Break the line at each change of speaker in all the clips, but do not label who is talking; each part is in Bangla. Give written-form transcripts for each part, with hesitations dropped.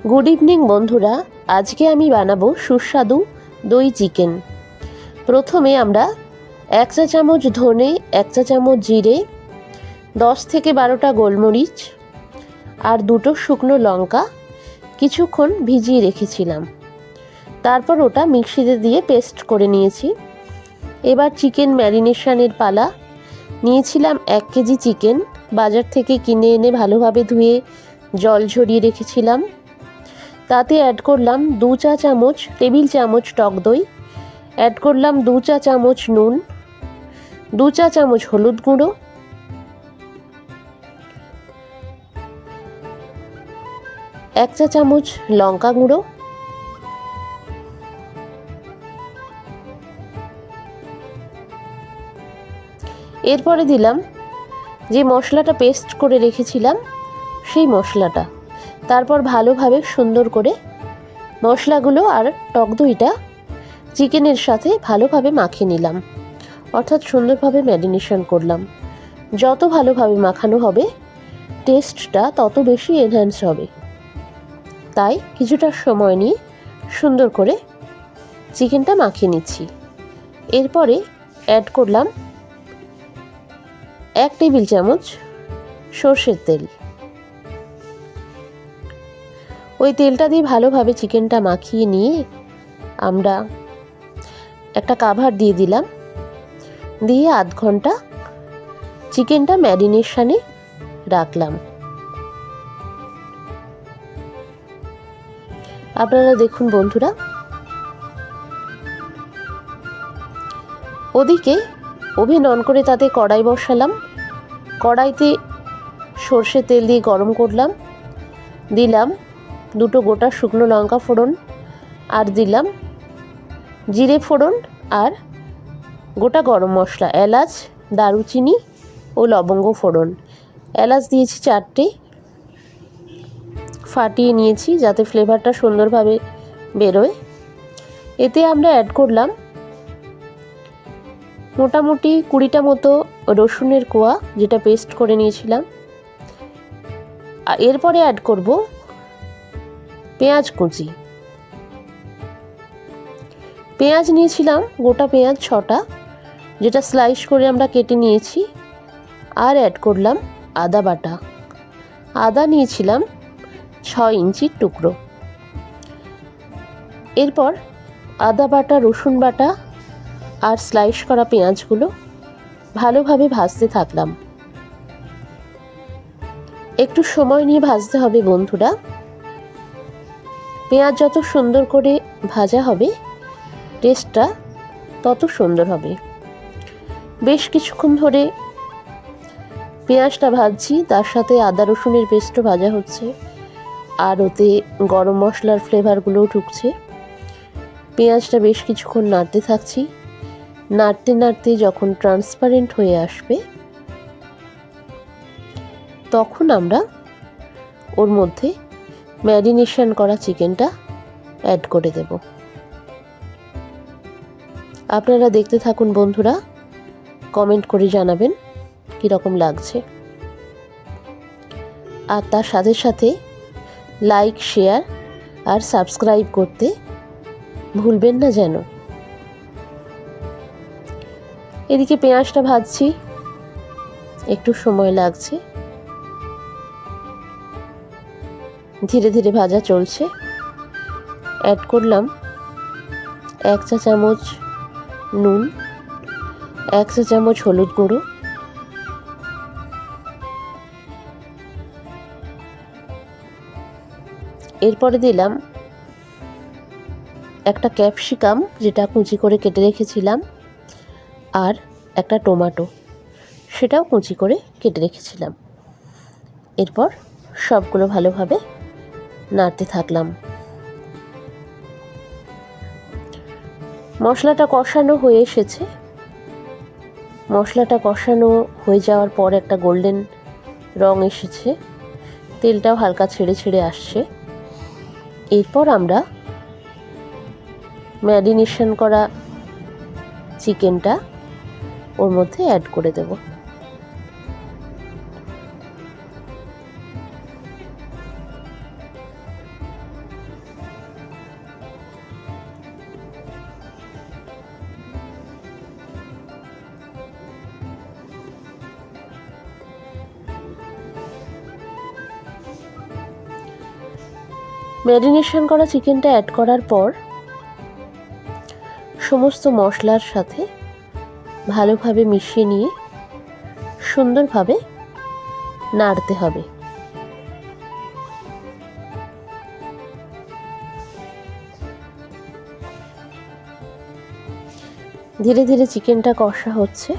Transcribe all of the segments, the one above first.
গুড ইভিনিং বন্ধুরা, আজকে আমি বানাবো সুস্বাদু দই চিকেন। প্রথমে আমরা 1 চা চামচ ধনে, 1 চা চামচ জিরে, 10 থেকে 12টা গোলমরিচ আর 2টো শুকনো লঙ্কা কিছুক্ষণ ভিজিয়ে রেখেছিলাম। তারপর ওটা মিক্সিতে দিয়ে পেস্ট করে নিয়েছি। এবার চিকেন ম্যারিনেশনের পালা। নিয়েছিলাম 1 কেজি চিকেন, বাজার থেকে কিনে এনে ভালোভাবে ধুয়ে জল ঝরিয়ে রেখেছিলাম। তাতে অ্যাড করলাম 2 চা চামচ টেবিল চামচ টক দই, অ্যাড করলাম 2 চা চামচ নুন, 2 চা চামচ হলুদ গুঁড়ো, 1 চা চামচ লঙ্কা গুঁড়ো, এরপরে দিলাম যে মশলাটা পেস্ট করে রেখেছিলাম সেই মশলাটা। তারপর ভালোভাবে সুন্দর করে মশলাগুলো আর টক দইটা চিকেনের সাথে ভালোভাবে মাখিয়ে নিলাম, অর্থাৎ সুন্দরভাবে ম্যারিনেশন করলাম। যত ভালোভাবে মাখানো হবে টেস্টটা তত বেশি এনহ্যান্স হবে। তাই কিছুটা সময় নিয়ে সুন্দর করে চিকেনটা মাখিয়ে নিচ্ছি। এরপরে অ্যাড করলাম 1 টেবিল চামচ সর্ষের তেল। ওই তেলটা দিয়ে ভালোভাবে চিকেনটা মাখিয়ে নিয়ে আমরা একটা কাভার দিয়ে দিলাম, দিয়ে আধ ঘন্টা চিকেনটা ম্যারিনেশনে রাখলাম। আপনারা দেখুন বন্ধুরা, ওদিকে ওভেন অন করে তাতে কড়াই বসালাম। কড়াইতে সর্ষের তেল দিয়ে গরম করলাম, দিলাম 2টো গোটা শুকনো লঙ্কা ফোড়ন, আর দিলাম জিরে ফোড়ন আর গোটা গরম মশলা, এলাচ, দারুচিনি ও লবঙ্গ ফোড়ন। এলাচ দিয়েছি 4টে, ফাটিয়ে নিয়েছি যাতে ফ্লেভারটা সুন্দরভাবে বেরোয়। এতে আমরা অ্যাড করলাম মোটামুটি 20টা মতো রসুনের কোয়া, যেটা পেস্ট করে নিয়েছিলাম। এরপরে অ্যাড করব পেঁয়াজ কুচি। পেঁয়াজ নিয়েছিলাম গোটা পেঁয়াজ 6টা, যেটা স্লাইস করে আমরা কেটে নিয়েছি। আর অ্যাড করলাম আদা বাটা। আদা নিয়েছিলাম 6 ইঞ্চির টুকরো। এরপর আদা বাটা, রসুন বাটা আর স্লাইস করা পেঁয়াজগুলো ভালোভাবে ভাজতে থাকলাম। একটু সময় নিয়ে ভাজতে হবে বন্ধুরা। পেঁয়াজ যত সুন্দর করে ভাজা হবে টেস্টটা তত সুন্দর হবে। বেশ কিছুক্ষণ ধরে পেঁয়াজটা ভাজছি, তার সাথে আদা রসুনের পেস্টও ভাজা হচ্ছে, আর ওতে গরম মশলার ফ্লেভারগুলোও ঢুকছে। পেঁয়াজটা বেশ কিছুক্ষণ নাড়তে থাকছি। নাড়তে নাড়তে যখন ট্রান্সপারেন্ট হয়ে আসবে তখন আমরা ওর মধ্যে ম্যারিনেশন করা চিকেনটা অ্যাড করে দেব। আপনারা দেখতে থাকুন বন্ধুরা, কমেন্ট করে জানাবেন কীরকম লাগছে। আর তার সাথে সাথে লাইক, শেয়ার আর সাবস্ক্রাইব করতে ভুলবেন না যেন। এদিকে পেঁয়াজটা ভাজছি, একটু সময় লাগছে, ধীরে ধীরে ভাজা চলছে। অ্যাড করলাম 1 চা চামচ নুন, 1 চা চামচ হলুদ গুঁড়ো, এরপরে দিলাম একটা ক্যাপসিকাম, যেটা কুচি করে কেটে রেখেছিলাম, আর একটা টমেটো, সেটাও কুচি করে কেটে রেখেছিলাম। এরপর সবগুলো ভালোভাবে নাড়তে থাকলাম। মশলাটা কষানো হয়ে এসেছে। মশলাটা কষানো হয়ে যাওয়ার পর একটা গোল্ডেন রং এসেছে, তেলটাও হালকা ছেড়ে ছেড়ে আসছে। এরপর আমরা ম্যারিনেশন করা চিকেনটা ওর মধ্যে অ্যাড করে দেব। ম্যারিনেশন করা চিকেনটা অ্যাড করার পর সমস্ত মশলার সাথে ভালোভাবে মিশিয়ে নিয়ে সুন্দরভাবে নাড়তে হবে। ধীরে ধীরে চিকেনটা কষা হচ্ছে,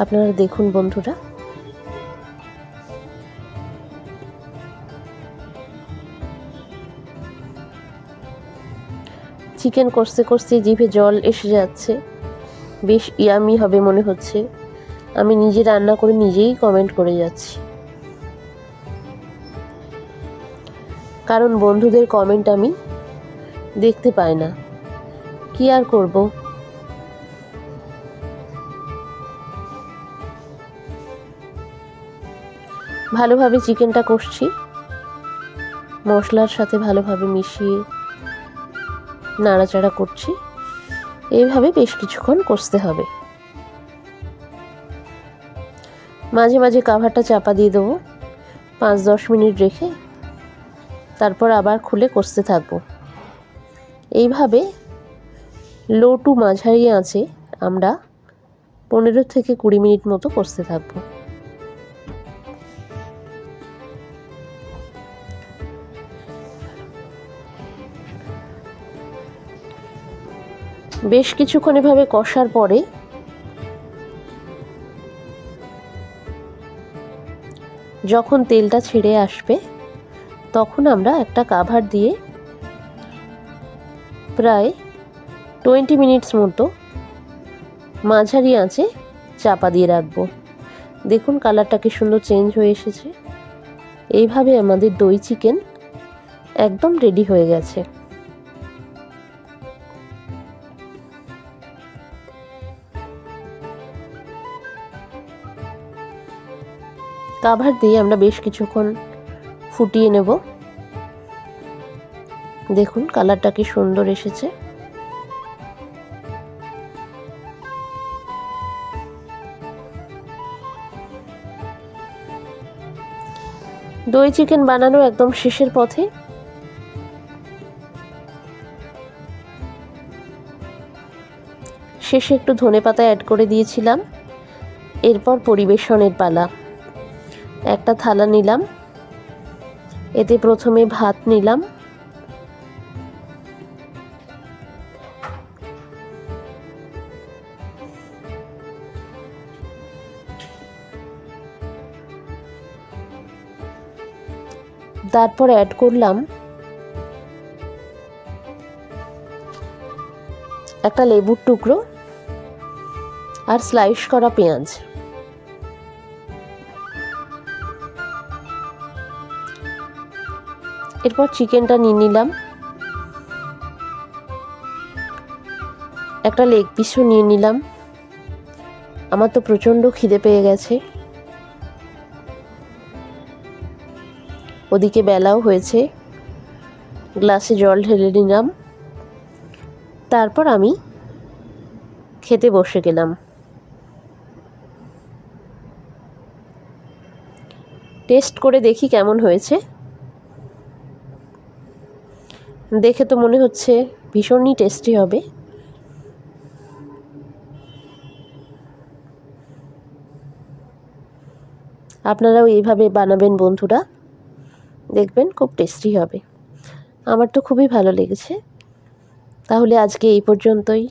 আপনারা দেখুন বন্ধুরা। চিকেন কষতে কষতে জিভে জল এসে যাচ্ছে, বেশ ইয়ামি হবে মনে হচ্ছে। আমি নিজে রান্না করে নিজেই কমেন্ট করে যাচ্ছি, কারণ বন্ধুদের কমেন্ট আমি দেখতে পাই না, কি আর করব। ভালোভাবে চিকেনটা কষছি, মশলার সাথে ভালোভাবে মিশিয়ে নাড়াচাড়া করছি। এইভাবে বেশ কিছুক্ষণ কষতে হবে। মাঝে মাঝে কাভারটা চাপা দিয়ে দেবো, 5-10 মিনিট রেখে তারপর আবার খুলে কষতে থাকবো। এইভাবে লো টু মাঝারি আঁচে আমরা 15 থেকে 20 মিনিট মতো কষতে থাকবো। বেশ কিছুক্ষণ এভাবে কষার পরে যখন তেলটা ছেড়ে আসবে তখন আমরা একটা কাভার দিয়ে প্রায় 20 মিনিটস মতো মাঝারি আঁচে চাপা দিয়ে রাখবো। দেখুন কালারটা কি সুন্দর চেঞ্জ হয়ে এসেছে। এইভাবে আমাদের দই চিকেন একদম রেডি হয়ে গেছে। কাভার দিয়ে আমরা বেশ কিছুক্ষণ ফুটিয়ে নেব। দেখুন কালারটা কি সুন্দর এসেছে। দই চিকেন বানানো একদম শেষের পথে। শেষে একটু ধনেপাতা অ্যাড করে দিয়েছিলাম। এরপর পরিবেশনের পালা। একটা থালা নিলাম, এতে প্রথমে ভাত নিলাম, তারপর অ্যাড করলাম একটা লেবুর টুকরো আর স্লাইস করা পেঁয়াজ। এরপর চিকেনটা নিয়ে নিলাম, একটা লেগ পিসও নিয়ে নিলাম। আমার তো প্রচণ্ড খিদে পেয়ে গেছে, ওদিকে বেলাও হয়েছে। গ্লাসে জল ঢেলে নিলাম, তারপর আমি খেতে বসে গেলাম। টেস্ট করে দেখি কেমন হয়েছে। দেখে তো মনে হচ্ছে ভীষণই টেস্টি হবে। আপনারাও এইভাবে বানাবেন বন্ধুরা, দেখবেন খুব টেস্টি হবে। আমার তো খুবই ভালো লেগেছে। তাহলে আজকে এই পর্যন্তই।